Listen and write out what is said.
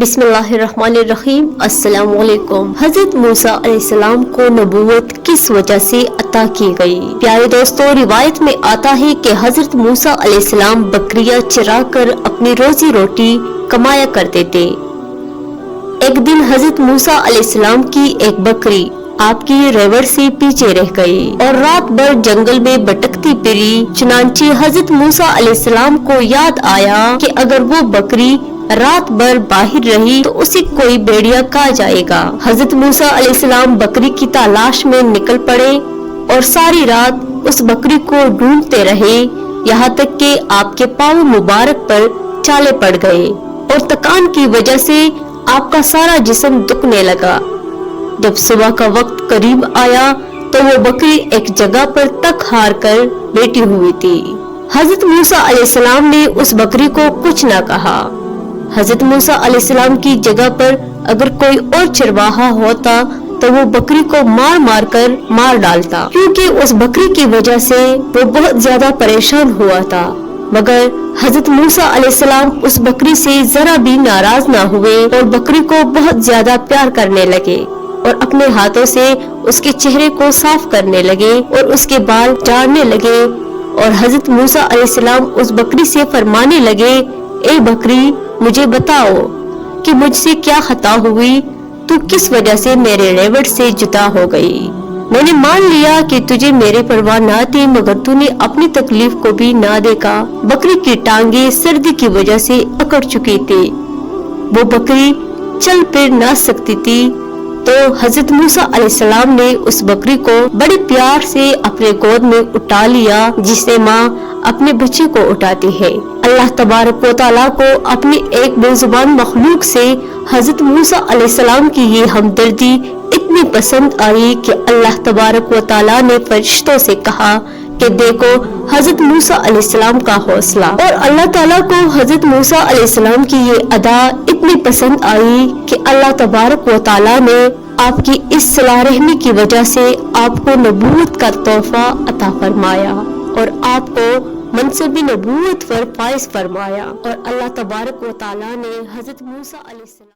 बिस्मिल्लाहिर्रहमानिर्रहीम। अस्सलाम वालेकुम। हजरत मूसा अलैहिस्सलाम को नबूवत किस वजह से अता की गई? प्यारे दोस्तों, रिवायत में आता है कि हजरत मूसा अलैहिस्सलाम बकरियां चरा कर अपनी रोजी रोटी कमाया करते थे। एक दिन हजरत मूसा अलैहिस्सलाम की एक बकरी आपकी रेवड़ से पीछे रह गई और रात भर जंगल में भटकती फिरी। चुनांचे हजरत मूसा अलैहिस्सलाम को याद आया कि अगर वो बकरी रात भर बाहर रही तो उसे कोई भेड़िया खा जाएगा। हजरत मूसा अलैहिस्सलाम बकरी की तलाश में निकल पड़े और सारी रात उस बकरी को ढूंढते रहे, यहाँ तक कि आपके पाँव मुबारक पर छाले पड़ गए और थकान की वजह से आपका सारा जिस्म दुखने लगा। जब सुबह का वक्त करीब आया तो वो बकरी एक जगह पर तक हार कर बैठी हुई थी। हजरत मूसा अलैहिस्सलाम ने उस बकरी को कुछ न कहा। हजरत मूसा अलैहिस्सलाम की जगह पर अगर कोई और चरवाहा होता तो वो बकरी को मार मार कर मार डालता, क्योंकि उस बकरी की वजह से वो बहुत ज्यादा परेशान हुआ था। मगर हजरत मूसा अलैहिस्सलाम उस बकरी से जरा भी नाराज ना हुए और बकरी को बहुत ज्यादा प्यार करने लगे और अपने हाथों से उसके चेहरे को साफ करने लगे और उसके बाल झाड़ने लगे। और हजरत मूसा अलैहिस्सलाम उस बकरी से फरमाने लगे, ए बकरी, मुझे बताओ कि मुझसे क्या खता हुई, तू किस वजह से मेरे रेवड़ से जुदा हो गई। मैंने मान लिया कि तुझे मेरे परवाह ना थी, मगर तूने अपनी तकलीफ को भी ना देखा। बकरी की टांगे सर्दी की वजह से अकड़ चुकी थी, वो बकरी चल फिर ना सकती थी। तो हजरत मूसा अलैहिस्सलाम ने उस बकरी को बड़े प्यार से अपने गोद में उठा लिया, जिसे माँ अपने बच्चे को उठाती है। अल्लाह तबारक व तआला को अपनी एक बेजुबान मखलूक से हजरत मूसा अलैहिस्सलाम की ये हमदर्दी इतनी पसंद आई कि अल्लाह तबारक व तआला ने फरिश्तों से कहा कि देखो हजरत मूसा अलैहिस्सलाम का हौसला। और अल्लाह ताला को हजरत मूसा अलैहिस्सलाम की ये अदा इतनी पसंद आई कि अल्लाह तबारक व तआला ने आपकी इस सलाह रहमी की वजह से आपको नबूवत का तोहफा अता फरमाया और आपको मनसब नबूवत पर फाइज फरमाया। और अल्लाह तबारक व तआला ने हजरत मूसा अलैहिस्सलाम